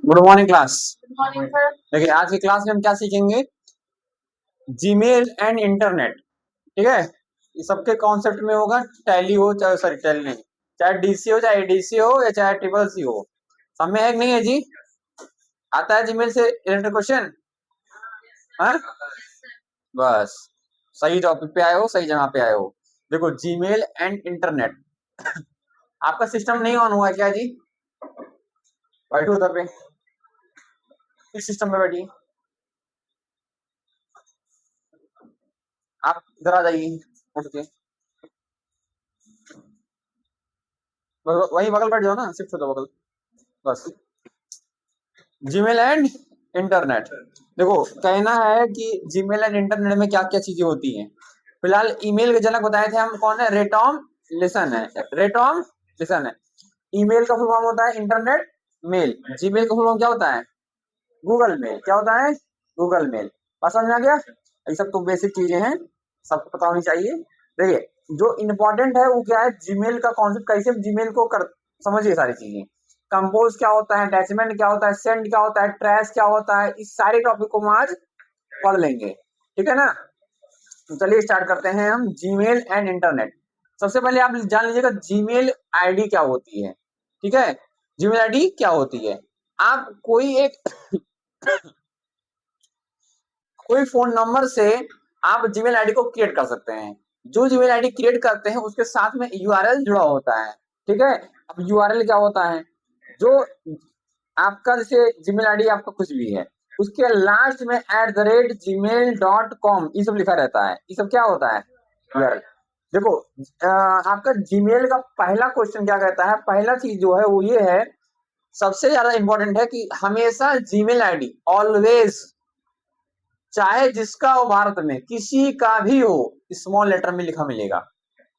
Good morning class. Morning sir. देखिए आज की क्लास में हम क्या सीखेंगे, जीमेल एंड इंटरनेट। ठीक है, ये सबके कॉन्सेप्ट में होगा, टैली हो चाहे सॉरी टैली नहीं, चाहे डीसी हो चाहे एडीसी हो या चाहे ट्रिपल सी हो, सब में है कि नहीं है जी? आता है जीमेल से रिलेटेड क्वेश्चन? हाँ बस, सही टॉपिक पे आए हो, सही जगह पे आए हो। देखो जीमेल एंड इंटरनेट। आपका सिस्टम नहीं ऑन हुआ है क्या जी? बैठो उधर पे, इस सिस्टम पे बैठिए, आप इधर आ जाइए उठ के, वही बगल बैठ जाओ ना, शिफ्ट हो जाओ बगल। बस, जीमेल एंड इंटरनेट। देखो कहना है कि जीमेल एंड इंटरनेट में क्या क्या चीजें होती हैं। फिलहाल ईमेल के जनक बताए थे हम, कौन है? रेटॉम लिसन है, रेटॉम लिसन है। ईमेल का फुल फॉर्म होता है इंटरनेट मेल, जीमेल का फुल फॉर्म क्या होता है? Google mail. क्या होता है? Google mail. बात समझ में आ गया? ये सब तो बेसिक चीजें हैं, सबको पता होनी चाहिए। देखिए जो इम्पोर्टेंट है वो क्या है, जीमेल का कॉन्सेप्ट, कैसे जीमेल को कर समझिए सारी चीजें। कंपोज क्या होता है, अटैचमेंट क्या होता है, सेंड क्या होता है, ट्रैश क्या होता है, इस सारे टॉपिक को हम आज पढ़ लेंगे। ठीक है ना? तो चलिए स्टार्ट करते हैं हम, जीमेल एंड इंटरनेट। सबसे पहले आप जान लीजिएगा जीमेल आईडी क्या होती है। ठीक है, जीमेल आईडी क्या होती है? आप कोई फोन नंबर से आप जीमेल आईडी को क्रिएट कर सकते हैं। जो जीमेल आईडी क्रिएट करते हैं उसके साथ में यूआरएल जुड़ा होता है। ठीक है, अब यूआरएल क्या होता है? जो आपका जैसे जीमेल आईडी आपका कुछ भी है, उसके लास्ट में @gmail.com ये सब लिखा रहता है। ये सब क्या होता है? यूआरएल। देखो आपका जीमेल का पहला क्वेश्चन क्या कहता है, पहला चीज जो है वो ये है, सबसे ज्यादा इंपॉर्टेंट है कि हमेशा जीमेल आईडी ऑलवेज, चाहे जिसका हो भारत में किसी का भी हो, स्मॉल लेटर में लिखा मिलेगा।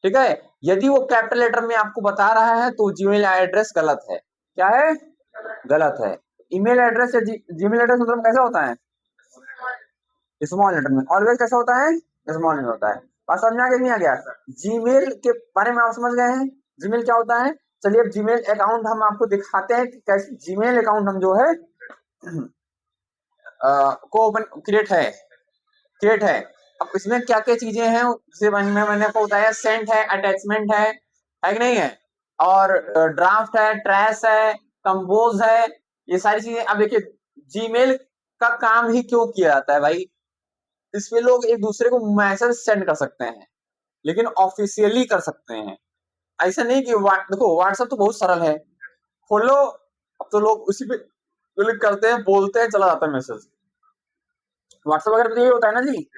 ठीक है, यदि वो कैपिटल लेटर में आपको बता रहा है तो जीमेल एड्रेस गलत है। क्या है? गलत है। ईमेल एड्रेस या जीमेल एड्रेस मतलब कैसा होता है? स्मॉल लेटर में। ऑलवेज कैसा होता है? स्मॉल में होता है। बात समझ में आ गया नहीं आ गया? जीमेल के बारे में आप समझ गए हैं, जीमेल क्या होता है। चलिए अब जीमेल अकाउंट हम आपको दिखाते हैं कि कैसे जीमेल अकाउंट हम जो है को ओपन क्रिएट है। अब इसमें क्या क्या चीजें हैं, जैसे मैंने आपको बताया, सेंड है, अटैचमेंट है कि नहीं है, और ड्राफ्ट है, ट्रैश है, कंपोज है, ये सारी चीजें। अब देखिए जीमेल का काम ही क्यों किया जाता है भाई, इसमें लोग एक दूसरे को मैसेज सेंड कर सकते हैं, लेकिन ऑफिशियली कर सकते हैं। ऐसा नहीं कि देखो व्हाट्सएप तो बहुत सरल है, खोलो, अब तो लोग उसी पे क्लिक करते हैं, बोलते हैं, चला जाता है मैसेज। व्हाट्सएप वगैरह पे तो ये होता है ना जी,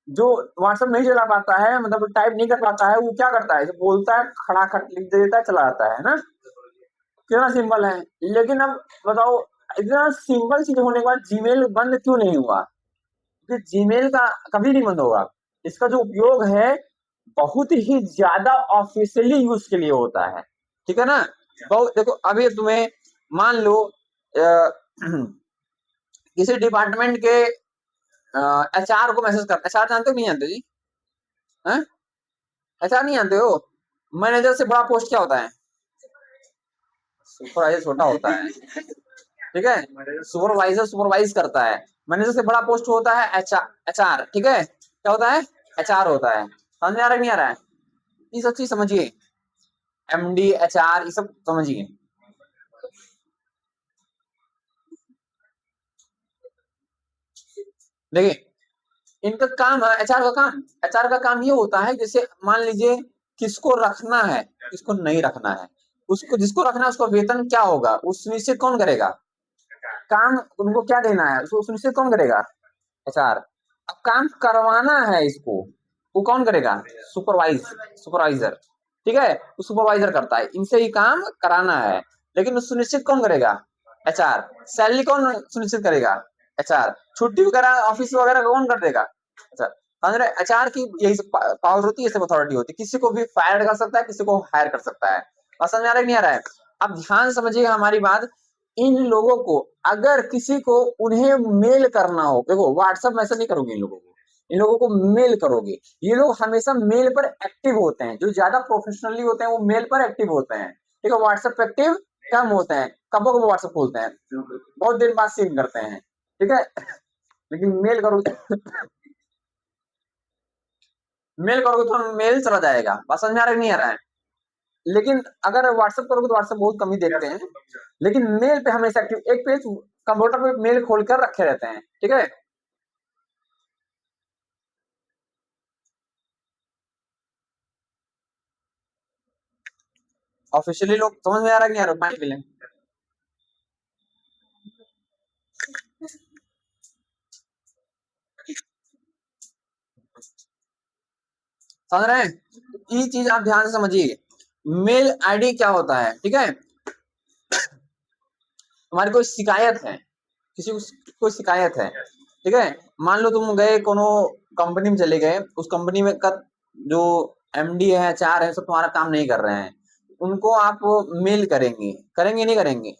जो व्हाट्सएप नहीं चला पाता है, मतलब टाइप नहीं कर पाता है, वो क्या करता है, जो बोलता है खड़ा खट लिख देता है, चला जाता है ना। कितना सिंपल है। लेकिन अब बताओ, इतना सिंपल चीज होने के बाद जीमेल बंद क्यों नहीं हुआ? क्योंकि जीमेल का कभी नहीं बंद होगा। इसका जो उपयोग है बहुत ही ज्यादा ऑफिशियली यूज के लिए होता है। ठीक है ना? बहुत, देखो अभी तुम्हें मान लो किसी डिपार्टमेंट के एचआर को मैसेज कर, एचआर जानते हो नहीं जानते जी? एचआर नहीं जानते हो? मैनेजर से बड़ा पोस्ट क्या होता है? सुपरवाइजर छोटा होता है। ठीक है, सुपरवाइजर सुपरवाइज करता है, मैनेजर से बड़ा पोस्ट होता है एचआर। ठीक है, क्या होता है? एचआर होता है। समझ में आ रहा है नहीं आ रहा है? ये सब चीज समझिए, एमडी एचआर ये सब समझिए। देखिए इनका काम है, एचआर का काम ये होता है, जैसे मान लीजिए किसको रखना है, किसको नहीं रखना है, उसको जिसको रखना है उसको वेतन क्या होगा, उस सुनिश्चित कौन करेगा? काम उनको क्या देना है उसको सुनिश्चित कौन करेगा? एचआर। अब काम करवाना है इसको, वो कौन करेगा? सुपरवाइजर। ठीक है, वो सुपरवाइजर करता है, इनसे ही काम कराना है, लेकिन सुनिश्चित कौन करेगा? एचआर। सैलरी कौन सुनिश्चित करेगा? एचआर। छुट्टी वगैरह ऑफिस वगैरह कौन कर देगा? अच्छा, समझ रहे? एचआर की यही पावर होती है, ये सब अथॉरिटी होती है, किसी को भी फायर कर सकता है, किसी को हायर कर सकता है। बात समझ में आ रहा है नहीं आ रहा है? अब ध्यान समझिएगा हमारी बात। इन लोगों को अगर किसी को उन्हें मेल करना हो, देखो व्हाट्सएप मैसेज नहीं करोगे इन लोगों को, इन लोगों को मेल करोगे। ये लोग हमेशा मेल पर एक्टिव होते हैं, जो ज्यादा प्रोफेशनली होते हैं वो मेल पर एक्टिव होते हैं। ठीक है, व्हाट्सएप पे एक्टिव कम होते हैं, कबो कबो व्हाट्सएप खोलते हैं, बहुत देर बाद सीन करते हैं, ठीक है। लेकिन मेल करोगे तो मेल चला जाएगा, बात समझ में आ रहा है नहीं आ रहा है। लेकिन अगर व्हाट्सएप करोगे तो व्हाट्सएप बहुत कम ही देखते हैं, लेकिन मेल पे हमेशा एक्टिव, एक पेज कंप्यूटर पे मेल खोलकर रखे रहते हैं, ठीक है। ऑफिशियली लोग समझ में आ रहा है कि यार पानी पी लें। समझ रहे हैं, ये चीज आप ध्यान से समझिए। मेल आईडी क्या होता है, ठीक है। हमारी कोई शिकायत है, किसी को कोई शिकायत है, ठीक है। मान लो तुम गए कोनो कंपनी में चले गए, उस कंपनी में का जो एमडी है, एचआर है, सब तुम्हारा काम नहीं कर रहे हैं, उनको आप मेल करेंगे, करेंगे नहीं करेंगे,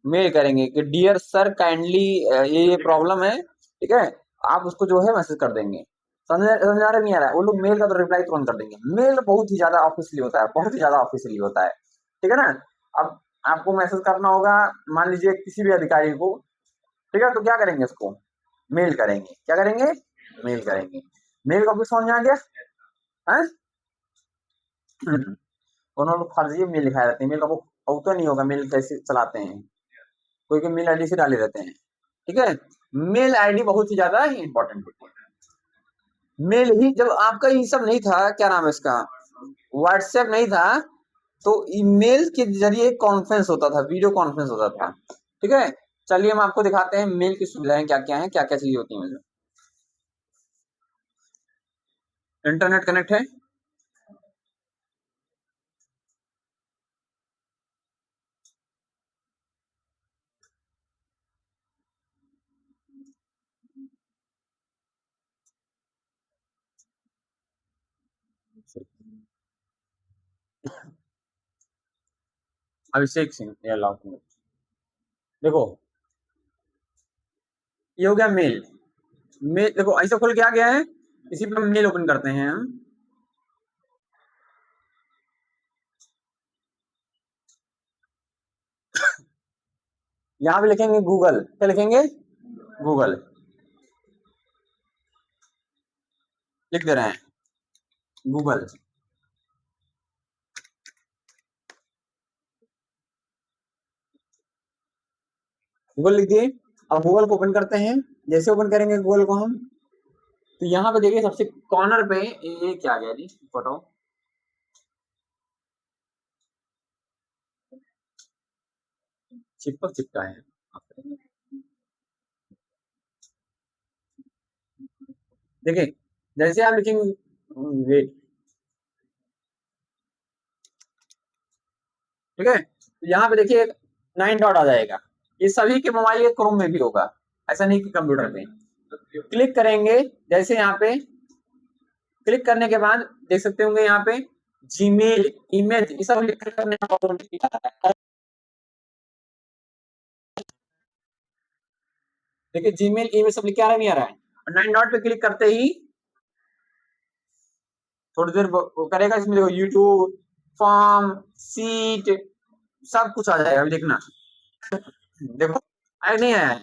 मेल करेंगे कि डियर सर काइंडली ये प्रॉब्लम है, ठीक है। आप उसको जो है मैसेज कर देंगे, समझ आ रहा नहीं आ रहा है। वो लोग मेल का तो रिप्लाई तुरंत कर देंगे। मेल बहुत ही ज्यादा ऑफिशियली होता है, बहुत ही ज्यादा ऑफिशियली होता है, ठीक है ना। अब आपको मैसेज करना होगा, मान लीजिए किसी भी अधिकारी को, ठीक है, तो क्या करेंगे, उसको मेल करेंगे, क्या करेंगे, मेल करेंगे। मेल का समझ में आ गया है। उन्होंने लोग फर्जी मेल लिखाए रहते हैं, मेल का वो तो नहीं होगा, मेल कैसे चलाते हैं, कोई कोई मेल आईडी से डाले रहते हैं, ठीक है। मेल आईडी बहुत ही ज्यादा इंपॉर्टेंट होती है। मेल ही, जब आपका ये सब नहीं था, क्या नाम है इसका, व्हाट्सएप नहीं था, तो ईमेल के जरिए कॉन्फ्रेंस होता था, वीडियो कॉन्फ्रेंस होता था, ठीक है। चलिए हम आपको दिखाते हैं मेल की सुविधाएं क्या क्या है, क्या क्या चीजें होती है। इंटरनेट कनेक्ट है, अभिषेक सिंह या लॉक, देखो ये हो गया मेल। मेल देखो ऐसे खुल के आ गया है, इसी पे मेल ओपन करते हैं हम। यहाँ पे लिखेंगे गूगल, क्या लिखेंगे, गूगल लिख दे रहे हैं, गूगल। गूगल लिख दिए। अब गूगल को ओपन करते हैं, जैसे ओपन करेंगे गूगल को हम, तो यहाँ पे देखिए सबसे कॉर्नर पे ये क्या आ गया जी, फोटो, चिपक चिपका है, देखिए जैसे आप लिखेंगे वेट, ठीक है, तो यहाँ पे देखिए 9 डॉट आ जाएगा, ये सभी के मोबाइल के क्रोम में भी होगा, ऐसा नहीं कि कंप्यूटर में। क्लिक करेंगे, जैसे यहाँ पे क्लिक करने के बाद देख सकते होंगे यहाँ पे जीमेल, इमेज, ये सब क्लिक करने का ऑटोमेटिक, देखिए जीमेल, ईमेल सब लिख के आ रहा है नहीं आ रहा है। 9 डॉट पे क्लिक करते ही थोड़ी देर वो करेगा, इसमें देखो यूट्यूब, फॉर्म, सीट, सब कुछ आ जाएगा, अभी देखना, देखो आया नहीं आया,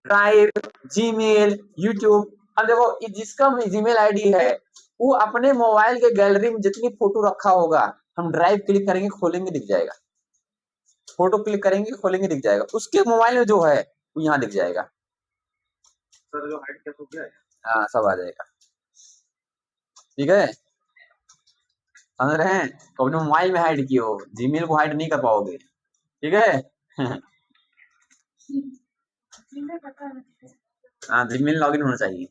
ड्राइव, जीमेल, यूट्यूब। अब देखो जिसका जीमेल आईडी है, वो अपने मोबाइल के गैलरी में जितनी फोटो रखा होगा, हम ड्राइव क्लिक करेंगे खोलेंगे दिख जाएगा, फोटो क्लिक करेंगे खोलेंगे दिख जाएगा, उसके मोबाइल में जो है वो यहाँ दिख जाएगा, सर जो हाइड कैसे हो गया है, हाँ सब आ जाएगा, ठीक है। समझ रहे हैं, तो अपने मोबाइल में हाइड किए हो, जीमेल को हाइड नहीं कर पाओगे, ठीक है। हाँ जीमेल लॉगिन होना चाहिए,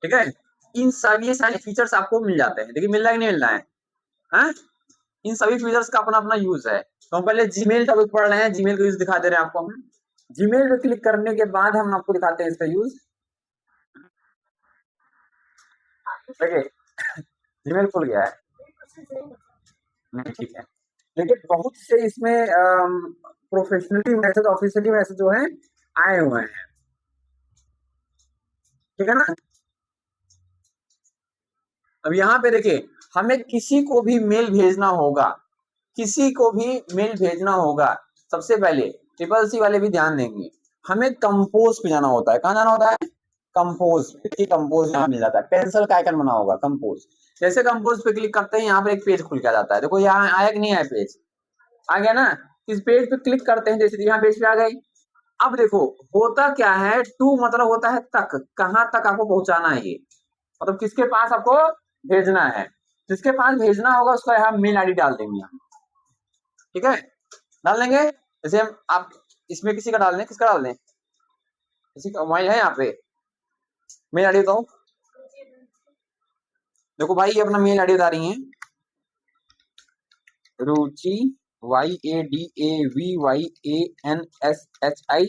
ठीक है। इन सभी सारे फीचर्स आपको मिल जाते हैं, देखिए मिल रहा है कि नहीं मिल रहा है, हाँ? इन सभी फीचर्स का अपना अपना यूज है। तो हम पहले जीमेल टॉपिक पढ़ रहे हैं, जीमेल का यूज दिखा दे रहे हैं आपको हम। जीमेल पे क्लिक करने के बाद हम आपको दिखाते हैं इसका यूज, देखिए जीमेल खुल गया है, नहीं ठीक है, लेकिन बहुत से इसमें प्रोफेशनली मैसेज, ऑफिशियली मैसेज जो है आए हुए हैं, ठीक है ना। अब यहाँ पे देखिए, हमें किसी को भी मेल भेजना होगा, किसी को भी मेल भेजना होगा, सबसे पहले ट्रिपल सी वाले भी ध्यान देंगे, हमें कंपोज पे जाना होता है। कहाँ जाना होता है? कंपोज। कंपोज यहाँ मिल जाता है, पेंसिल का आइकन बना होगा कंपोज। जैसे कंपोज पे क्लिक करते हैं यहाँ पर एक पेज खुल के आ जाता है। देखो यहाँ आया कि नहीं आया? पेज आ गया ना। इस पेज पे क्लिक करते हैं, जैसे यहाँ पेज पे आ गए। अब देखो होता क्या है, टू मतलब होता है तक, कहाँ तक आपको पहुंचाना है, ये मतलब किसके पास आपको भेजना है। जिसके पास भेजना होगा उसका यहाँ मेल आईडी डाल देंगे हम, ठीक है, डाल देंगे। जैसे हम आप इसमें किसी का डाल दें, किसका डाल दें? किसी का मोबाइल है यहाँ पे, मेल आईडी बताओ। देखो भाई ये अपना मेल आईडी बता रही है, रुचि YADAVYANSHI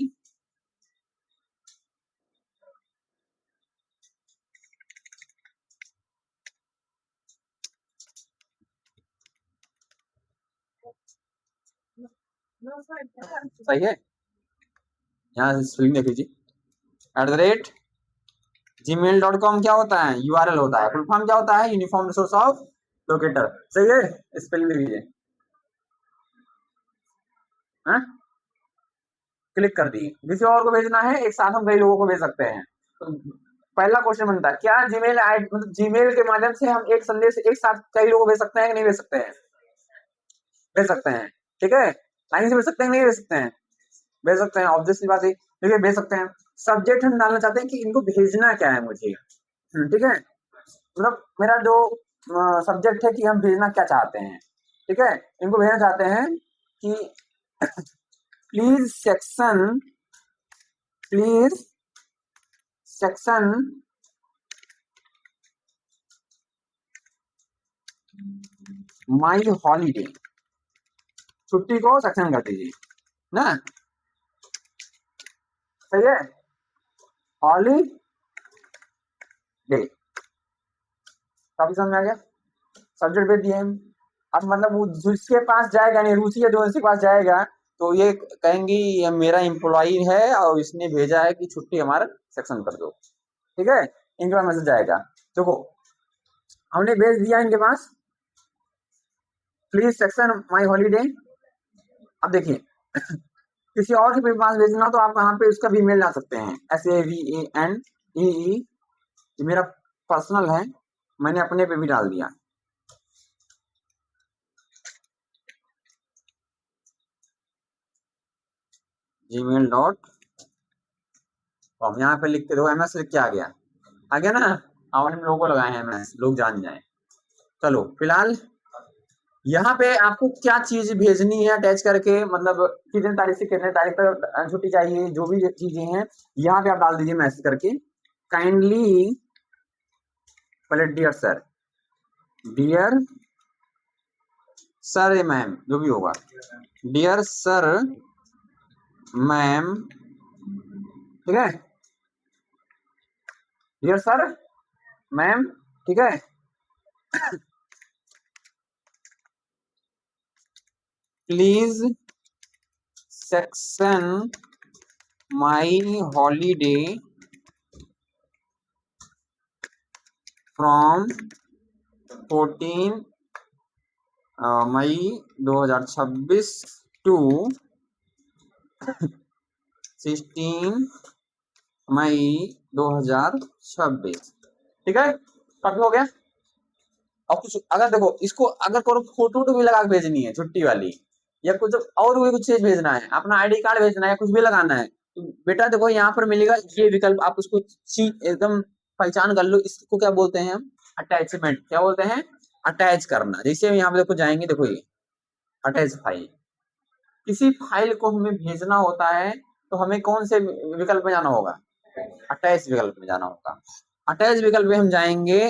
सही है। यहाँ स्पेलिंग देख लीजिए, @gmail.com क्या होता है? URL होता है। फुल फॉर्म क्या होता है? Uniform resource of locator. सही है, स्पेलिंग देख लीजिए। क्लिक कर दी। किसी और को भेजना है, एक साथ हम कई लोगों को भेज सकते हैं। तो पहला क्वेश्चन बनता है, क्या जीमेल आई मतलब जीमेल के माध्यम से हम एक संदेश एक साथ कई लोगों को भेज सकते हैं कि नहीं भेज सकते हैं? भेज सकते हैं, ठीक है। लाइन से भेज सकते हैं, नहीं भेज सकते हैं? भेज सकते हैं, ऑब्वियसली बात है, देखिए भेज सकते हैं। सब्जेक्ट हम डालना चाहते हैं कि इनको भेजना क्या है मुझे, ठीक है, मतलब मेरा जो सब्जेक्ट है कि हम भेजना क्या चाहते हैं, ठीक है। इनको भेजना चाहते हैं कि प्लीज सेक्शन माई हॉलीडे, छुट्टी को सेक्शन कर दीजिए ना, सही है, हॉलीडे। काफी समझ में आ गया। सब्जेक्ट भेज दिए हम। अब मतलब वो जिसके पास जाएगा, नहीं रुचि है जो इसके पास जाएगा, तो ये कहेंगी ये मेरा एम्प्लॉई है और इसने भेजा है कि छुट्टी हमारा सेक्शन कर दो, ठीक है। इनके पास मैसेज जाएगा। देखो हमने भेज दिया इनके पास, प्लीज सेक्शन माई हॉलीडे। अब देखिए किसी और के पास भेजना तो आप यहाँ पे उसका भी मेल ला सकते हैं, SAVANEE, मेरा पर्सनल है, मैंने अपने पे भी डाल दिया। gmail.com यहाँ पे लिखते रहो, MS लिख के आ गया ना। अब हम लोगों को लगाए हैं MS, लोग जान जाए। चलो फिलहाल यहाँ पे आपको क्या चीज भेजनी है अटैच करके, मतलब कितने तारीख से कितने तारीख तक छुट्टी चाहिए, जो भी चीजें हैं यहाँ पे आप डाल दीजिए मैसेज करके। काइंडली पहले डियर सर मैम जो भी होगा, डियर सर मैम, ठीक है, डियर सर मैम, ठीक है। Please section my holiday from 14 May 2026 to 16 May 2026, ठीक है। काफी हो गया। और कुछ अगर देखो इसको अगर कोई फोटो भी लगा के भेजनी है छुट्टी वाली, या कुछ और भी कुछ चीज भेजना है, अपना ID कार्ड भेजना है, कुछ भी लगाना है, तो बेटा देखो यहाँ पर मिलेगा ये विकल्प, आप उसको एकदम पहचान कर लो। इसको क्या बोलते हैं हम? अटैचमेंट। क्या बोलते हैं? अटैच करना। जैसे यहाँ पे देखो जाएंगे, देखो ये अटैच फाइल, किसी फाइल को हमें भेजना होता है तो हमें कौन से विकल्प में जाना होगा? अटैच विकल्प में जाना होगा। अटैच विकल्प में हम जाएंगे,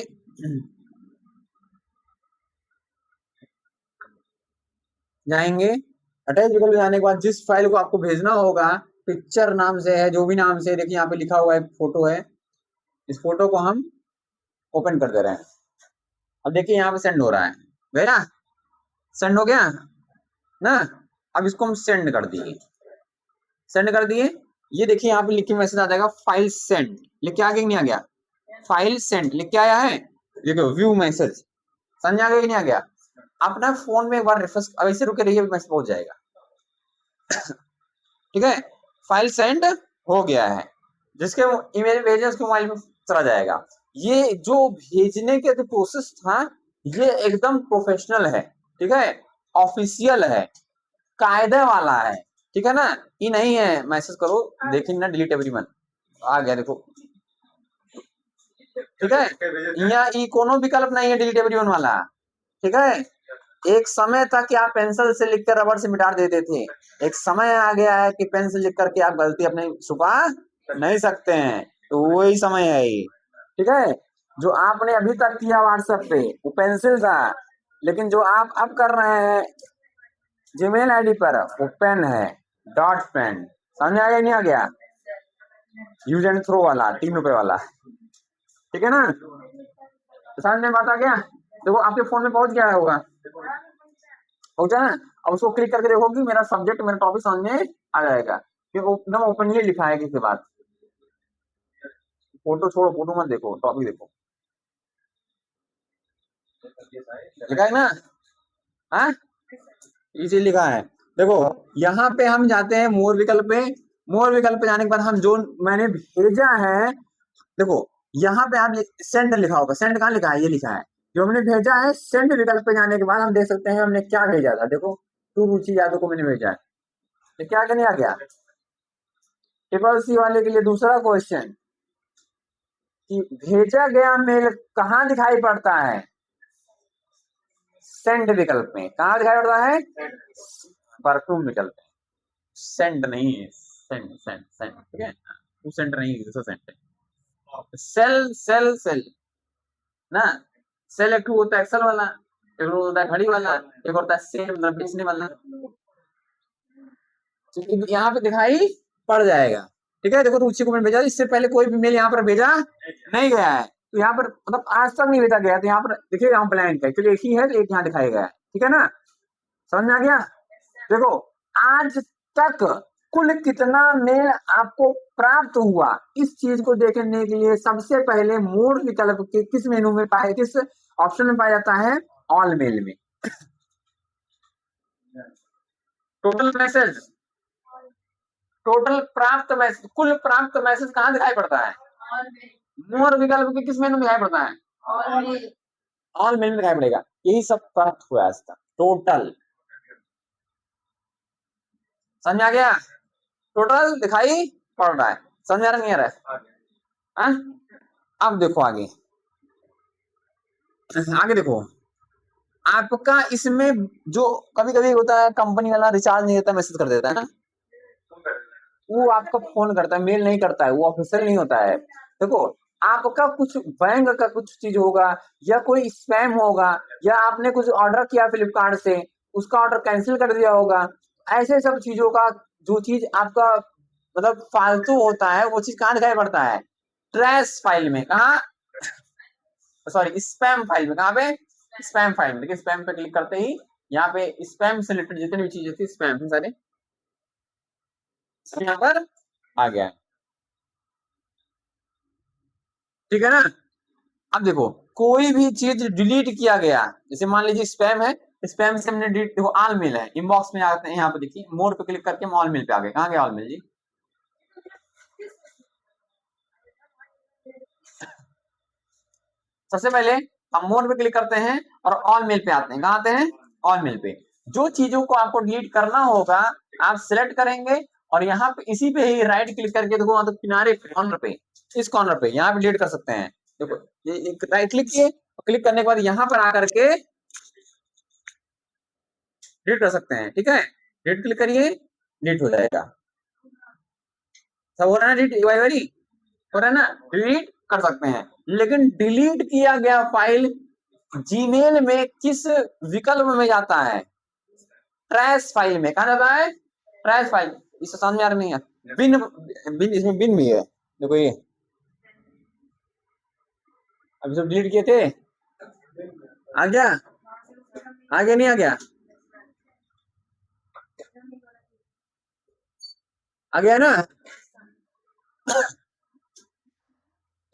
अटैच विकल्प में जाने के बाद जिस फाइल को आपको भेजना होगा, पिक्चर नाम से है, जो भी नाम से, देखिए यहाँ पे लिखा हुआ है फोटो है, इस फोटो को हम ओपन कर दे रहे हैं। अब देखिए यहाँ पे सेंड हो रहा है, गया, सेंड हो गया ना। अब इसको हम सेंड कर दिए, ये देखिए यहाँ पे लिख के मैसेज आ जाएगा फाइल सेंड, लिख के आ गया कि नहीं आ गया? फाइल सेंड लिख के आया है, देखो व्यू मैसेज, समझ आ गया कि नहीं आ गया? अपना फोन में एक बार रिफ्रेश, अब ऐसे रुके रहिए, मैसेज पहुंच जाएगा। ठीक है, फाइल सेंड हो गया है, जिसके ईमेल भेजे उसके मोबाइल में चला जाएगा। ये जो भेजने के जो प्रोसेस था ये एकदम प्रोफेशनल है, ठीक है, ऑफिशियल है, कायदे वाला है, ठीक है ना। ये नहीं है मैसेज करो देखिए ना डिलीट एवरीवन आ गया, देखो ठीक है, यहाँ ई कोनो विकल्प नहीं है डिलीट एवरीवन वाला, ठीक है। एक समय था कि आप पेंसिल से लिखकर रबड़ से मिटा देते थे, एक समय आ गया है कि पेन से लिख करके आप गलती अपने छुपा नहीं सकते हैं, तो वही समय है ये, ठीक है। जो आपने अभी तक किया व्हाट्सएप पे वो पेंसिल था, लेकिन जो आप अब कर रहे हैं जीमेल आईडी पर वो पेन है, डॉट पेन, समझ आ गया नहीं आ गया, यूज एंड थ्रो वाला 3 रुपए वाला, ठीक है ना, समझ में बात आ गया। देखो आपके फोन में पहुंच गया होगा, पहुंचा ना। अब उसको क्लिक करके देखो कि मेरा सब्जेक्ट मेरा टॉपिक समझ में आ जाएगा, क्योंकि एकदम ओपनली लिखा है किसी बात, फोटो छोड़ो, फोटो मत देखो, टॉपिक देखो, लिखा है ना, हाँ इसी लिखा है। देखो यहाँ पे हम जाते हैं मोर विकल्प पे, मोर विकल्प पे जाने के बाद हम जो मैंने भेजा है, देखो यहाँ पे आप सेंड लिखा होगा, सेंड कहाँ लिखा है, ये लिखा है जो हमने भेजा है। सेंड विकल्प पे जाने के बाद हम देख सकते हैं हमने क्या भेजा था, देखो टू रुचि यादव को मैंने भेजा है, तो क्या करने आ गया, ट्रिपल सी वाले के लिए दूसरा क्वेश्चन कि भेजा गया मेल कहाँ दिखाई पड़ता है, सेंड विकल्प में, कहाँ दिखाई पड़ता है, परफ्यूम विकल्प में, सेंड नहीं है, सेंड सेंड सेंड, ठीक है, टू सेंड नहीं है, दूसरा सेंड है। सेल सेल सेल ना, सेल एक होता है एक्सेल वाला, एक होता है घड़ी वाला, एक होता है सेल मतलब बेचने वाला, तो यहाँ पे दिखाई पड़ जाएगा, ठीक है। देखो रुचि को मैंने भेजा, इससे पहले कोई भी मेल यहाँ पर भेजा नहीं गया है, तो यहाँ पर मतलब आज तक नहीं भेजा गया, तो यहाँ पर देखिए यहाँ ब्लैंक है क्योंकि एक ही है, तो एक यहाँ दिखाया गया है, ठीक है ना, समझ में आ गया। देखो आज तक कुल कितना मेल आपको प्राप्त हुआ, इस चीज को देखने के लिए सबसे पहले मोड विकल्प के किस मेनू में पाए, किस ऑप्शन में पाया जाता है, ऑल मेल में। टोटल मैसेज, टोटल प्राप्त मैसेज, कुल प्राप्त मैसेज कहाँ दिखाई पड़ता है, मोर विकल्प के किस मेनू में दिखाई पड़ता है, ऑल मेल में दिखाई पड़ेगा। यही सब प्राप्त हुआ आज तक टोटल, समझ आ गया, टोटल दिखाई पड़ रहा है, समझ आ रहा नहीं आ रहा है। अब देखो आगे, आगे देखो आपका इसमें जो कभी कभी होता है कंपनी वाला रिचार्ज नहीं देता, मैसेज कर देता है ना, वो आपका फोन करता है, मेल नहीं करता है, वो ऑफिशियल नहीं होता है। देखो आपका कुछ बैंक का कुछ चीज होगा या कोई स्पैम होगा, या आपने कुछ ऑर्डर किया फ्लिपकार्ट से, उसका ऑर्डर कैंसिल कर दिया होगा, ऐसे सब चीजों का जो चीज आपका मतलब फालतू होता है वो चीज कहाँ दिखाई पड़ता है, ट्रैश फाइल में, कहाँ, सॉरी स्पैम फाइल में, कहाँ पे, स्पैम फाइल में। देखिए स्पैम पे क्लिक करते ही यहाँ पे स्पैम से रिलेटेड जितनी भी चीजें थी स्पैम थे सारे यहाँ पर आ गया, ठीक है ना। अब देखो कोई भी चीज डिलीट किया गया, जैसे मान लीजिए स्पैम है, स्पैम से हमने डिलीट, देखो ऑल मेल है, इनबॉक्स में आते हैं, यहाँ पे देखिए मोड पे क्लिक करके हम ऑल मेल पे आ गए, कहाँ गया ऑल मेल जी, सबसे पहले हम मोड पे क्लिक करते हैं और ऑल मेल पे आते हैं, कहाँ आते हैं, ऑल मेल पे। जो चीजों को आपको डिलीट करना होगा आप सिलेक्ट करेंगे और यहाँ पे इसी पे ही राइट क्लिक करके देखो तो किनारे कॉर्नर पे, इस कॉर्नर पे यहाँ पे डिलीट कर सकते हैं। देखो ये राइट क्लिक किए, क्लिक करने के बाद यहाँ पर आकर के डिलीट कर सकते हैं, ठीक है, डिलीट क्लिक करिए डिलीट हो जाएगा, सब हो रहा है ना, डिलीट बारी हो रहा है ना, डिलीट कर सकते हैं। लेकिन डिलीट किया गया फाइल जीमेल में किस विकल्प में जाता है, ट्रैश फाइल में, कहा जाता है, ट्रैश फाइल, इससे समझ में आ रहा नहीं है, बिन बिन इसमें बिन भी है, देखो ये अभी सब डिलीट किए थे, आ गया, आ गया नहीं आ गया, आ गया ना।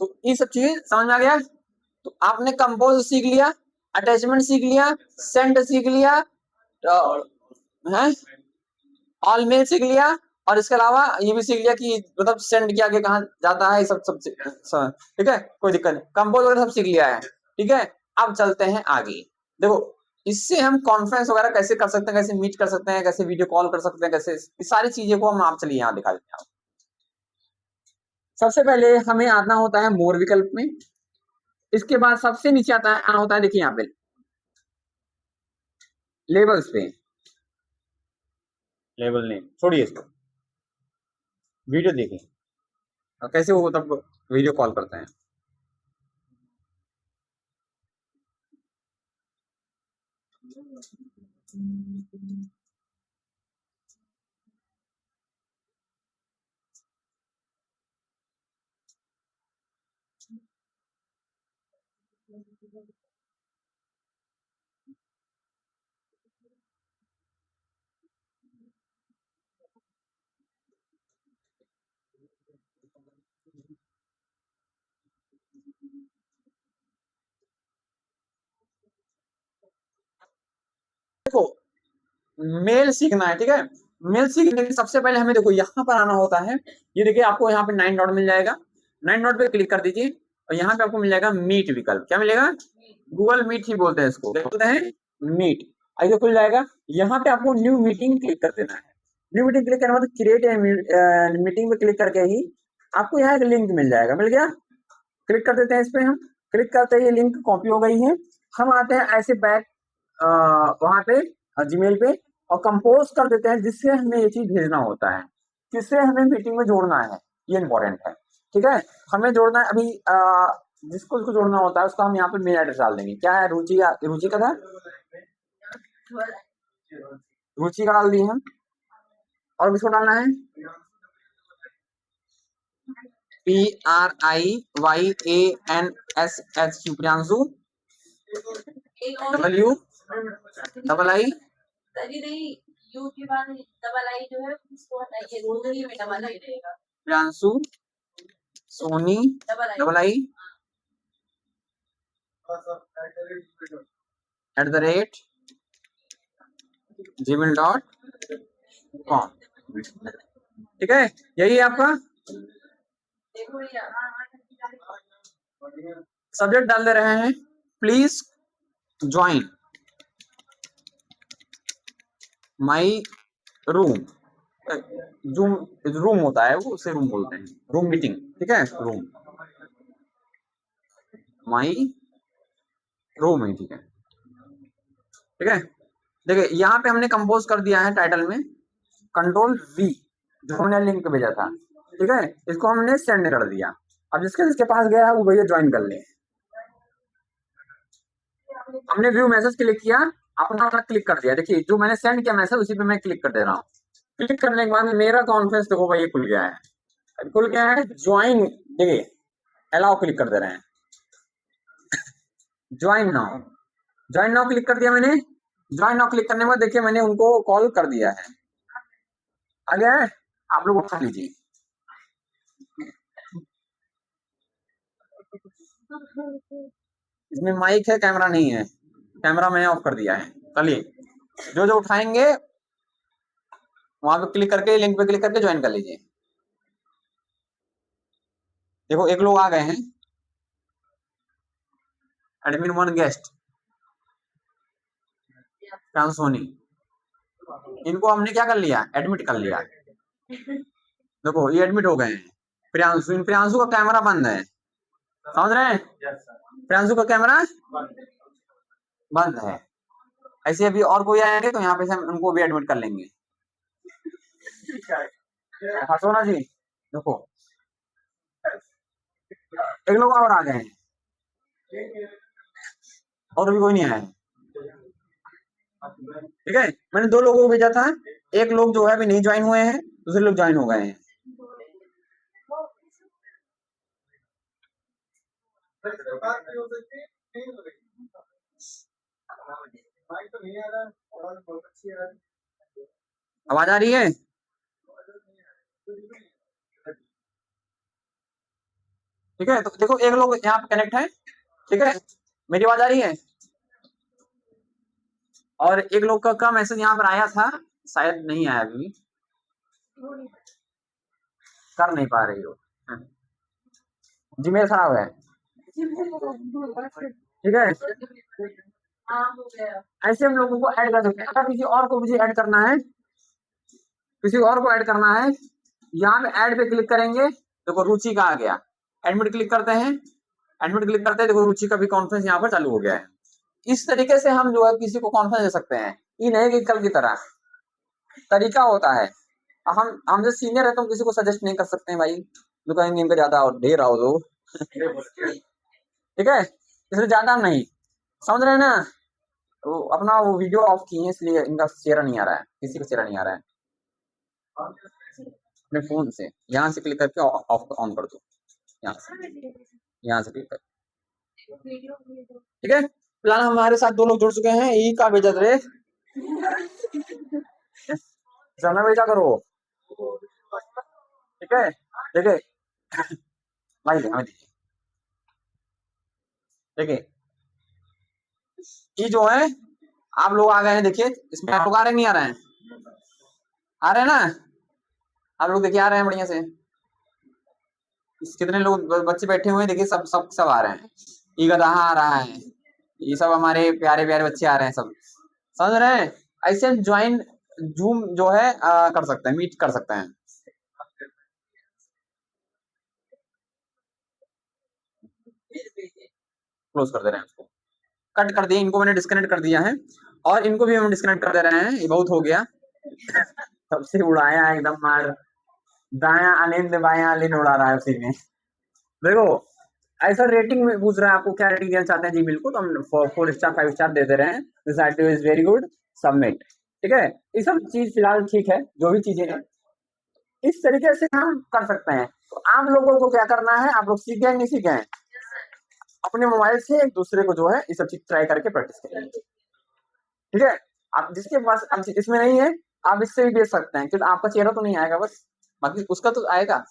तो ये सब चीज समझ में आ गया, तो आपने कंपोज सीख लिया, अटैचमेंट सीख लिया, सेंड सीख लिया, है ऑल मेल सीख लिया, और इसके अलावा ये भी सीख लिया कि मतलब सेंड के आगे कहाँ जाता है, सब सब ठीक है, कोई दिक्कत नहीं, कंपोज वगैरह सब सीख लिया है। ठीक है, अब चलते हैं आगे। देखो इससे हम कॉन्फ्रेंस वगैरह कैसे कर सकते हैं, कैसे मीट कर सकते हैं, कैसे वीडियो कॉल कर सकते हैं, कैसे इस सारी चीजें को हम आप चलिए यहाँ दिखा देते हैं। सबसे पहले हमें आना होता है मोर विकल्प में, इसके बाद सबसे नीचे आना होता है, देखिए यहाँ पे लेबल्स पे, लेबल नेम छोड़िए इसको, वीडियो देखिए कैसे वो तब वीडियो कॉल करते हैं। देखो मेल सीखना है, ठीक है, मेल सीखने के सबसे पहले हमें देखो यहाँ पर आना होता है, ये देखिए आपको यहाँ पे 9 डॉट मिल जाएगा, 9 डॉट पे क्लिक कर दीजिए और यहाँ पे आपको मिल जाएगा मीट विकल्प। क्या मिलेगा? गूगल मीट ही बोलते हैं इसको, बोलते हैं मीट। आइए खुल जाएगा, यहाँ पे आपको न्यू मीटिंग क्लिक कर देना है। न्यू मीटिंग क्लिक करने के बाद क्रिएट मीटिंग पे क्लिक करके ही आपको यहाँ एक लिंक मिल जाएगा, मिल गया, क्लिक कर देते हैं इस पे, हम क्लिक करते ही ये लिंक कॉपी हो गई है। हम आते हैं ऐसे बैक वहां पे जीमेल पे और कंपोज कर देते हैं जिससे हमें ये चीज भेजना होता है, किससे हमें मीटिंग में जोड़ना है, ये इंपॉर्टेंट है। ठीक है, हमें जोड़ना है अभी जिसको उसको जोड़ना होता है उसको हम यहाँ पे मेल एड्रेस डाल देंगे। क्या है? रुचि, रुचि का था, रुचि का डाल दिए हम, और किसको डालना है? PRIYANSHU, Priyanshu, W double I you के बाद डबल आई जो है उसको हटाइए, रोजरी में डबल आई रहेगा, प्रियांशु सोनी डबल आई @gmail.com। ठीक है, यही है आपका सब्जेक्ट। डाल दे रहे हैं please join my room, zoom room होता है वो, उसे रूम बोलते हैं, रूम मीटिंग। ठीक है, रूम माई रूम है, ठीक है। ठीक है, देखिए यहाँ पे हमने कंपोज कर दिया है टाइटल में, कंट्रोल V जो हमने लिंक भेजा था। ठीक है, इसको हमने सेंड कर दिया। अब जिसके जिसके पास गया है वो भैया ज्वाइन कर ले। हमने व्यू मैसेज क्लिक किया, अपना अपना क्लिक कर दिया, देखिए जो मैंने सेंड किया मैसेज उसी पे मैं क्लिक कर दे रहा हूँ। क्लिक करने के बाद मेरा कॉन्फ्रेंस देखो भाई खुल गया है, खुल गया है। ज्वाइन, देखिए अलाउ क्लिक कर दे रहे हैं, join now, join now click कर दिया मैंने। ज्वाइन नाउ क्लिक करने के बाद देखिए मैंने उनको कॉल कर दिया है, आ गया है, आप लोग उठा लीजिए। इसमें माइक है, कैमरा नहीं है, कैमरा मैंने ऑफ कर दिया है। चलिए जो जो उठाएंगे वहां पे क्लिक करके, लिंक पे क्लिक करके ज्वाइन कर लीजिए। देखो एक लोग आ गए हैं, एडमिन 1 गेस्ट सोनी, इनको हमने क्या कर लिया? एडमिट कर लिया। देखो ये एडमिट हो गए हैं। प्रियांशु, प्रियांशु का कैमरा बंद है, समझ रहे हैं? प्रियांशु का कैमरा बंद है। ऐसे अभी और कोई आएंगे तो यहाँ पे से हम उनको भी एडमिट कर लेंगे। हाँ सोना जी, देखो एक लोग और आ गए हैं, और भी कोई नहीं आया है। ठीक है, मैंने 2 लोगों को भेजा था, एक लोग जो है अभी नहीं ज्वाइन हुए हैं, दूसरे लोग ज्वाइन हो गए हैं। आवाज आ रही है? ठीक है, तो देखो एक लोग यहाँ पे कनेक्ट है। ठीक है, मेरी आवाज आ रही है? और एक लोग का मैसेज यहाँ पर आया था, शायद नहीं आया अभी, कर नहीं पा रही हो, जीमेल खराब है, ठीक है। ऐसे हम लोगों को ऐड कर सकते हैं। अगर किसी और को मुझे ऐड करना है, किसी और को ऐड करना है, यहाँ पे ऐड पे क्लिक करेंगे, देखो रुचि का आ गया, एडमिट क्लिक करते हैं, एडमिट क्लिक करते हैं, देखो रुचि का भी कॉन्फ्रेंस यहाँ पर चालू हो गया है। इस तरीके से हम जो है किसी को कॉन्फ्रेंस दे सकते हैं। ये नहीं कि कल की तरह तरीका होता है। हम जो सीनियर है तो हम किसी को सजेस्ट नहीं कर सकते हैं भाई, जो कहेंगे इनका ज्यादा और दे रहा हो तो ठीक है, इसलिए ज्यादा नहीं, समझ रहे हैं ना। तो अपना वो वीडियो ऑफ किए इसलिए इनका चेहरा नहीं आ रहा है, किसी का चेहरा नहीं आ रहा है। अपने फोन से यहाँ से क्लिक करके ऑफ ऑन कर दो, यहाँ से क्लिक कर, ठीक है। फिलहाल हमारे साथ 2 लोग जुड़ चुके हैं, ई का भेजा रे समय भेजा करो, ठीक है। देखिए भाई हमें देखिए, ये जो है आप लोग आ गए हैं, देखिए इसमें आप लोग आ रहे हैं नहीं आ रहे हैं, आ रहे हैं ना आप लोग, देखिए आ रहे हैं बढ़िया से। कितने लोग बच्चे बैठे हुए हैं, देखिए सब सब सब आ रहे हैं, ये गधा आ रहा है, ये सब हमारे प्यारे प्यारे बच्चे आ रहे हैं सब, समझ रहे हैं। ऐसे हम ज्वाइन जूम जो है कर सकते हैं, मीट कर सकते हैं। क्लोज कर दे रहे हैं उसको, कट कर दिए, इनको मैंने डिस्कनेक्ट कर दिया है, और इनको भी हम डिस्कनेक्ट कर दे रहे हैं, ये बहुत हो गया सबसे उड़ाया एकदम मार, दाया अलिंद बाया अलिंद उड़ा रहा है उसी में। देखो ऐसा रेटिंग में पूछ रहा है, आपको क्या रेटिंग देना चाहते हैं जीमेल को, तो हम 4 स्टार 5 स्टार दे दे रहे हैं, this article is very good, submit, ठीक है। ये सब चीज फिलहाल ठीक है, जो भी चीजें हैं इस तरीके से हम कर सकते हैं। तो आप लोगों को क्या करना है, आप लोग सीख गए नहीं सीख गए, अपने मोबाइल से एक दूसरे को जो है ये सब चीज ट्राई करके प्रैक्टिस करेंगे, ठीक है। आप जिसके पास अब इसमें नहीं है, आप इससे भी भेज सकते हैं, क्योंकि आपका चेहरा तो नहीं आएगा बस, बाकी उसका तो आएगा।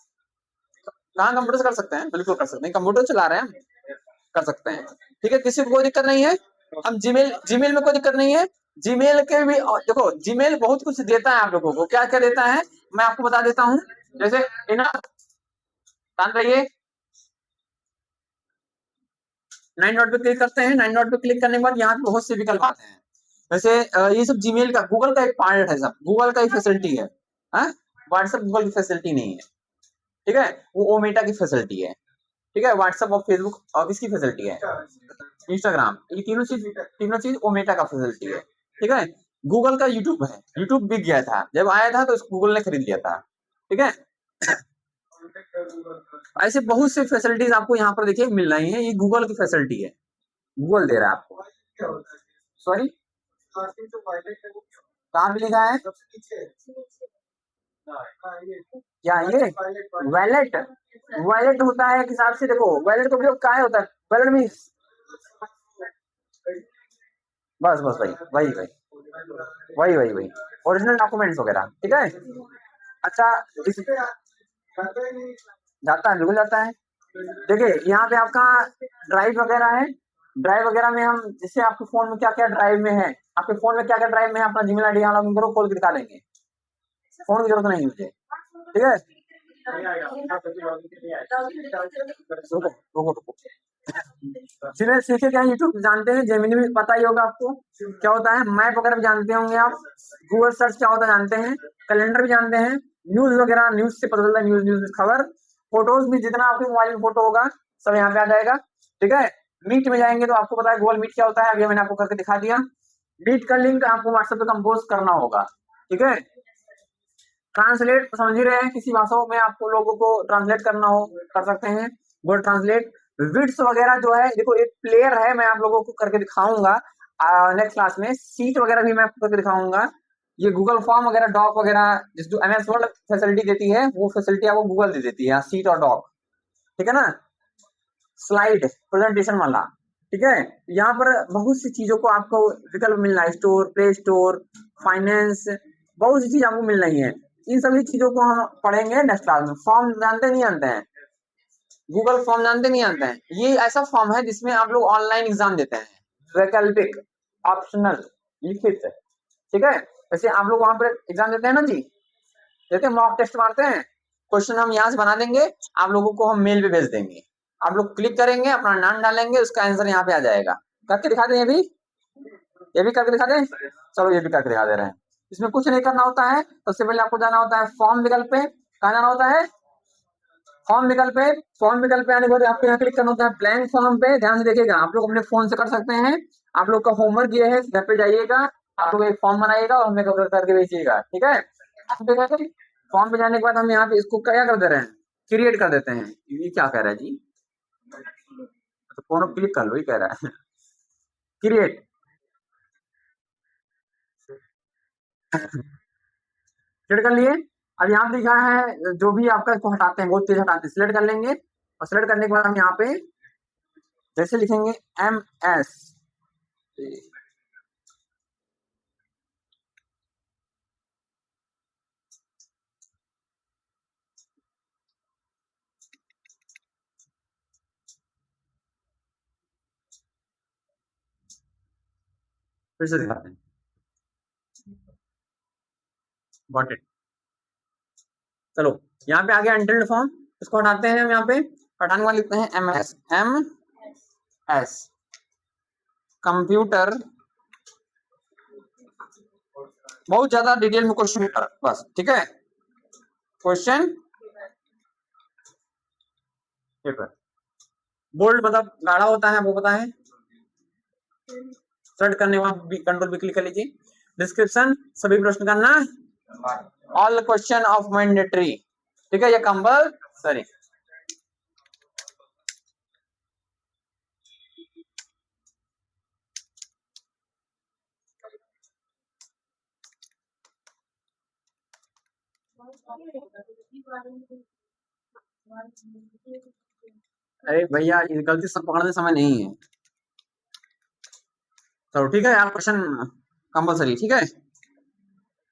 कहाँ कंप्यूटर से कर सकते हैं, बिल्कुल कर सकते हैं, कंप्यूटर चला रहे हैं हम, कर सकते हैं, ठीक है, किसी को कोई दिक्कत नहीं है। हम जीमेल में कोई दिक्कत नहीं है, जीमेल के भी देखो जीमेल बहुत कुछ देता है आप लोगों को, क्या क्या देता है मैं आपको बता देता हूँ। जैसे शांत रहिए, 9 डॉट पे क्लिक करते हैं, 9 डॉट पे क्लिक करने के बाद यहाँ पे बहुत से विकल्प आते हैं। वैसे ये सब जीमेल का गूगल का एक पार्ट है, सब गूगल का ही फैसिलिटी है, व्हाट्सएप गूगल की फैसिलिटी नहीं है, ठीक है, वो ओमेटा की फैसिलिटी है, ठीक है। व्हाट्सएप और फेसबुक और किसकी फैसिलिटी है, इंस्टाग्राम, ये तीनों चीज ओमेटा का फैसिलिटी है, ठीक है। गूगल का यूट्यूब है, यूट्यूब बिक गया था जब आया था तो गूगल ने खरीद लिया था, ठीक है। ऐसे बहुत से फैसिलिटीज आपको यहाँ पर देखिए मिल रही है, ये गूगल की फैसिलिटी है, गूगल दे रहा है आपको। सॉरी कहाँ पे लिखा है, क्या ये वैलेट, वैलेट होता है एक हिसाब से, देखो वैलेट का उपयोग क्या होता है, वैलेट मीन्स बस बस वही वही वही वही वही वही ओरिजिनल डॉक्यूमेंट्स वगैरह, ठीक है। अच्छा इस जाता है, बिल्कुल जाता है। देखिए यहाँ पे आपका ड्राइव वगैरह है, ड्राइव वगैरह में हम जैसे आपके फोन में क्या क्या ड्राइव में है, आपके फोन में क्या क्या ड्राइव में है, अपना जीमेल आईडी यहाँ लॉगिन करो, खोल के दिखा देंगे, फोन की जरूरत नहीं मुझे, ठीक है। जिन्हें सीखे क्या यूट्यूब जानते हैं, जेमिनी भी पता ही होगा आपको क्या होता है, मैप वगैरह भी जानते होंगे आप, गूगल सर्च क्या होता है जानते हैं, कैलेंडर भी जानते हैं, न्यूज वगैरह, न्यूज से पता चलता है, न्यूज न्यूज खबर, फोटोज भी जितना आपके मोबाइल में फोटो होगा सब यहाँ पे आ जाएगा, ठीक है। मीट में जाएंगे तो आपको पता है गूगल मीट क्या होता है, अभी मैंने आपको करके दिखा दिया। मीट का लिंक आपको व्हाट्सएप पे कंपोज करना होगा, ठीक है। ट्रांसलेट समझ ही रहे हैं, किसी भाषाओं में आपको लोगों को ट्रांसलेट करना हो कर सकते हैं, गूगल ट्रांसलेट। विड्स वगैरह जो है, देखो एक प्लेयर है, मैं आप लोगों को करके दिखाऊंगा नेक्स्ट क्लास में, सीट वगैरह भी मैं आपको करके दिखाऊंगा। ये गूगल फॉर्म वगैरह, डॉक वगैरह, जिस एमएस वर्ड फैसिलिटी देती है वो फैसिलिटी आपको गूगल दे देती है, सीट और डॉक, ठीक है ना, स्लाइड प्रेजेंटेशन वाला, ठीक है। यहाँ पर बहुत सी चीजों को आपको विकल्प मिल रहा है, स्टोर, प्ले स्टोर, फाइनेंस, बहुत सी चीज आपको मिल रही है। इन सभी चीजों को हम पढ़ेंगे नेक्स्ट क्लास में। फॉर्म जानते नहीं जानते हैं, गूगल फॉर्म जानते नहीं जानते हैं, ये ऐसा फॉर्म है जिसमें आप लोग ऑनलाइन एग्जाम देते हैं, वैकल्पिक, ऑप्शनल, लिखित, ठीक है। वैसे आप लोग वहां पर एग्जाम देते हैं ना जी, देते हैं, मॉक टेस्ट मारते हैं, क्वेश्चन हम यहाँ से बना देंगे, आप लोगों को हम मेल पे भेज देंगे, आप लोग क्लिक करेंगे, अपना नाम डालेंगे, उसका आंसर यहाँ पे आ जाएगा। करके दिखा दें, ये भी करके दिखा दें। चलो ये भी करके दिखा दे रहे हैं। इसमें कुछ नहीं करना होता है, सबसे पहले आपको जाना होता है फॉर्म विकल्प पे। कहाँ जाना होता है? फॉर्म विकल्प पे। फॉर्म विकल्प पे आने के बाद आपको यहाँ क्लिक करना होता है ब्लैंक फॉर्म पे। ध्यान से देखिएगा, आप लोग अपने फोन से कर सकते हैं। आप लोग का होमवर्क ये है, घर पे जाइएगा, आप लोग एक फॉर्म बनाइएगा और हमें करके भेजिएगा, ठीक है। फॉर्म पे जाने के बाद हम यहाँ पे इसको क्या कर दे रहे हैं, क्रिएट कर देते हैं। ये क्या कह रहा है जी, तो फोन क्लिक कर लो, ये कह रहा है क्रिएट। क्लिक कर लिए। अब यहाँ पे लिखा है जो भी आपका इसको हटाते हैं, बहुत तेज हटाते हैं, सिलेक्ट कर लेंगे, और सिलेक्ट करने के बाद हम यहाँ पे जैसे लिखेंगे MS, फिर से दिखाते हैं, गॉट इट। चलो यहाँ पे आ गया अनटिल्ड फॉर्म, इसको हटाते हैं हम। यहाँ पे हटाने वाले लिखते हैं MS कंप्यूटर, बहुत ज्यादा डिटेल में क्वेश्चन बस, ठीक है। क्वेश्चन पेपर, बोल्ड मतलब गाढ़ा होता है, वो पता है। सर्च करने के बाद कंट्रोल भी क्लिक कर लीजिए। डिस्क्रिप्शन, सभी प्रश्न का ना, ऑल क्वेश्चन ऑफ मैंडेटरी, ठीक है, ये कंपल्सरी। अरे भैया ये गलती सब पकड़ने समय नहीं है। चलो ठीक है यार, क्वेश्चन कंपल्सरी, ठीक है,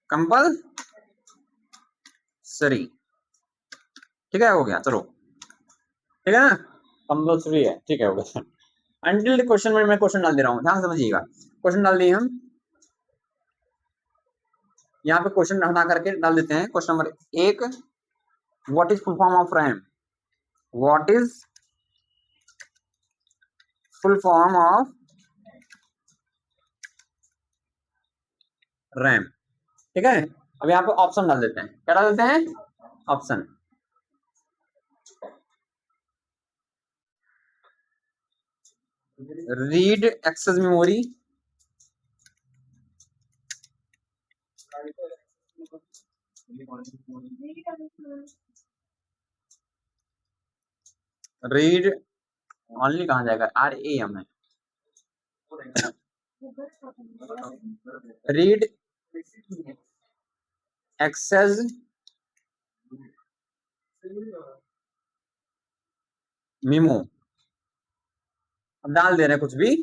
कंपल्सरी, ठीक है, हो गया। चलो ठीक है ना, कंपल्सरी है, ठीक है, हो गया। अंटिल क्वेश्चन में मैं क्वेश्चन डाल दे रहा हूँ, ध्यान समझिएगा। क्वेश्चन डाल दिए हम, यहाँ पे क्वेश्चन हटा करके डाल देते हैं। Question number 1, what is full form of RAM? What is full form of RAM, ठीक है। अब यहाँ पे ऑप्शन डाल देते हैं, क्या डाल देते हैं? Option. Read access memory, read only कहाँ जाएगा, RAM है, रीड एक्सेस मेमो, अब डाल दे रहे हैं कुछ भी,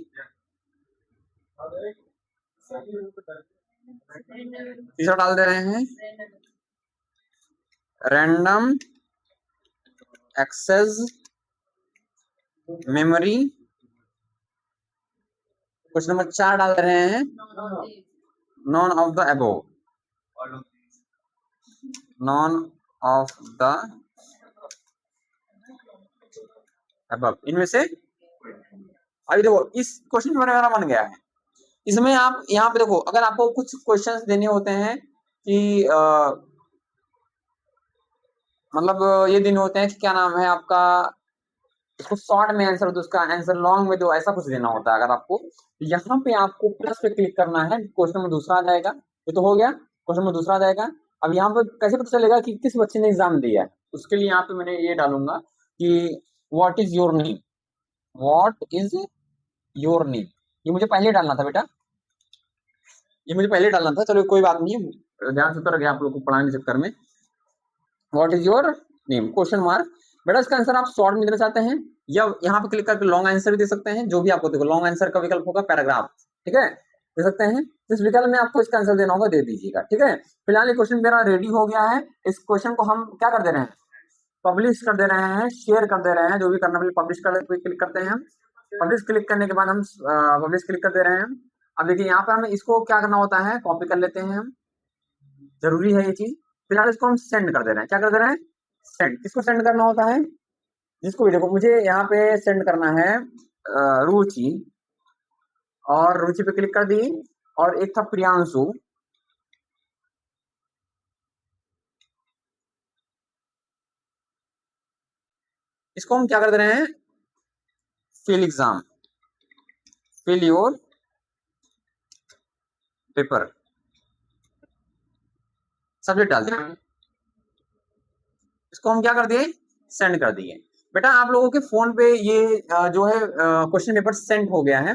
तीसरा डाल दे रहे हैं random access memory. Question number 4 डाल दे रहे हैं none of the above, none of the above, इनमें से। अभी देखो इस क्वेश्चन में मेरा बन गया है। इसमें आप यहाँ पे देखो, अगर आपको कुछ क्वेश्चंस देने होते हैं कि मतलब ये देने होते हैं कि क्या नाम है आपका, इसको शॉर्ट में आंसर दो, उसका आंसर लॉन्ग में दो, ऐसा कुछ देना होता है अगर आपको, यहाँ पे आपको प्लस पे क्लिक करना है, क्वेश्चन में दूसरा आ जाएगा। ये तो हो गया, क्वेश्चन में दूसरा आ जाएगा। अब यहाँ पे कैसे पता चलेगा कि किस बच्चे ने एग्जाम दिया है? उसके लिए यहाँ पे मैंने ये डालूंगा कि what is your name, what is your name. ये मुझे पहले डालना था बेटा, ये मुझे पहले डालना था। चलो कोई बात नहीं है, ध्यान से उतर गया आप लोग को पढ़ाने के चक्कर में। What is your name question mark. बेटा इसका आंसर आप शॉर्ट में देना चाहते हैं या यहाँ पे क्लिक करके लॉन्ग आंसर भी दे सकते हैं, जो भी आपको देखो लॉन्ग आंसर का विकल्प होगा, पैराग्राफ, ठीक है, दे सकते हैं। जिस विकल्प में आपको इसका आंसर देना होगा दे दीजिएगा, ठीक है। फिलहाल ये क्वेश्चन मेरा रेडी हो गया है। इस क्वेश्चन को हम क्या कर दे रहे हैं, पब्लिश कर दे रहे हैं, शेयर कर दे रहे हैं, जो भी करना पब्लिश कर क्लिक करते हैं हम। पब्लिश क्लिक करने के बाद हम पब्लिश क्लिक कर दे रहे हैं। अब देखिए यहाँ पर हमें इसको क्या करना होता है, कॉपी कर लेते हैं हम, जरूरी है ये चीज। फिलहाल इसको हम सेंड कर दे रहे हैं। क्या कर दे रहे हैं? सेंड। किसको सेंड करना होता है? जिसको भी, देखो मुझे यहाँ पे सेंड करना है रुचि, और रुचि पे क्लिक कर दी, और एक था प्रियांशु, इसको हम क्या कर दे रहे हैं, fill exam, fill your paper, subject डाल दिया, इसको हम क्या कर दिए, सेंड कर दिए। बेटा आप लोगों के फोन पे ये जो है क्वेश्चन पेपर सेंड हो गया है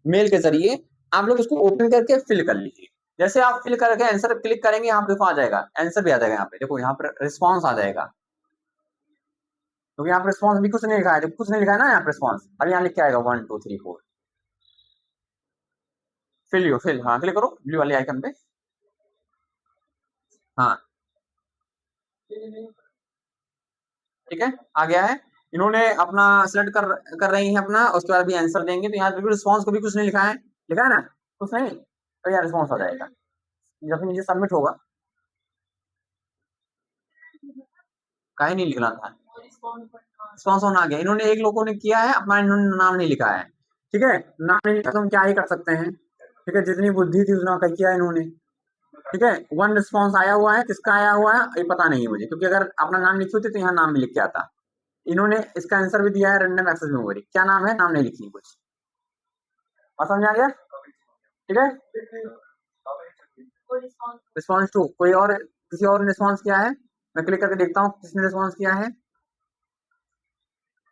मेल के जरिए। आप लोग इसको ओपन करके फिल कर लीजिए। जैसे आप फिल करके आंसर क्लिक करेंगे, यहाँ पे देखो आ जाएगा, आंसर भी आ जाएगा यहाँ पे, देखो यहाँ पर रिस्पॉन्स आ जाएगा, क्योंकि यहाँ पर रिस्पॉन्स भी कुछ नहीं लिखा है, कुछ नहीं लिखा है ना यहाँ पर रिस्पॉन्स। अब यहाँ लिख के आएगा 1 2 3 4, फिल यू फिल, हाँ क्लिक करो ब्लू वाले आइकन पे, हाँ ठीक है आ गया है। इन्होंने अपना सेलेक्ट कर रही है अपना, उसके बाद भी आंसर देंगे। तो यहाँ बिल्कुल रिस्पॉन्स को भी कुछ नहीं लिखा है, लिखा है ना कुछ नहीं, तो यहाँ रिस्पॉन्स आ जाएगा जब नीचे सबमिट होगा। काहे नहीं लिखना था, रिस्पॉन्स ऑन आ गया। इन्होंने एक लोगों ने किया है अपना, इन्होंने नाम नहीं लिखा है, ठीक है, नाम नहीं लिखा तो हम क्या ही कर सकते हैं, ठीक है, जितनी बुद्धि थी उतना कर किया इन्होंने, ठीक है। 1 रिस्पॉन्स आया हुआ है, किसका आया हुआ है ये पता नहीं है मुझे, क्योंकि अगर अपना नाम लिखी होती तो यहाँ नाम भी लिख के आता। इन्होंने इसका आंसर भी दिया है रैंडम एक्सेस मेमोरी, क्या नाम है, नाम नहीं लिखी कुछ, और समझ आ गया, ठीक है। रिस्पॉन्स टू, कोई और, किसी और ने रिस्पॉन्स किया है? मैं क्लिक करके देखता हूँ किसने रिस्पॉन्स किया है।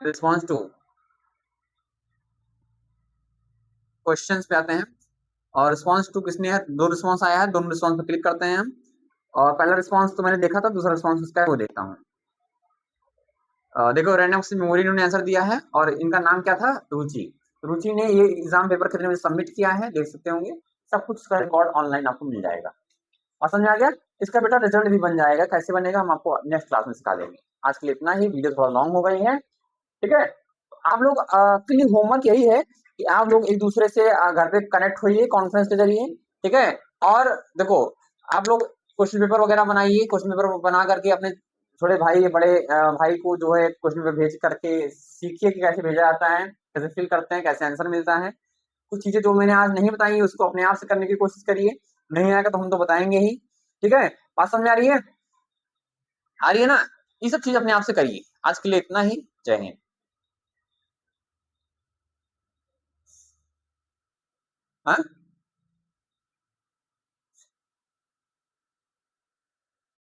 रिस्पॉन्स टू, क्वेश्चंस पे आते हैं, और रिस्पॉन्स टू किसने है, 2 रिस्पॉन्स आया है, दोनों रिस्पॉन्स पे क्लिक करते हैं हम। और पहला रिस्पॉन्स तो मैंने देखा था, दूसरा रिस्पॉन्स उसका है वो देखता हूँ। देखो रैंडम एक्सेस मेमोरी इन्होंने आंसर दिया है, और इनका नाम क्या था, रुचि। रुचि ने ये एग्जाम पेपर कितने बजे सबमिट किया है देख सकते होंगे, सब कुछ का रिकॉर्ड ऑनलाइन आपको मिल जाएगा। और समझ आ गया, इसका बेटा रिजल्ट भी बन जाएगा, कैसे बनेगा हम आपको नेक्स्ट क्लास में सिखा देंगे। आज के लिए इतना ही, वीडियो थोड़ा लॉन्ग हो गई है, ठीक है। आप लोग के लिए होमवर्क यही है कि आप लोग एक दूसरे से घर पे कनेक्ट होइए कॉन्फ्रेंस के जरिए, ठीक है। और देखो आप लोग क्वेश्चन पेपर वगैरह बनाइए, क्वेश्चन पेपर बना करके अपने छोटे भाई या बड़े भाई को जो है क्वेश्चन पेपर भेज करके सीखिए कि कैसे भेजा जाता है, कैसे फिल करते हैं, कैसे आंसर मिलता है। कुछ चीजें जो मैंने आज नहीं बताई उसको अपने आप से करने की कोशिश करिए, नहीं आएगा तो हम तो बताएंगे ही, ठीक है। बात समझ आ रही है, आ रही है ना, ये सब चीज अपने आप से करिए। आज के लिए इतना ही, जय हिंद। हाँ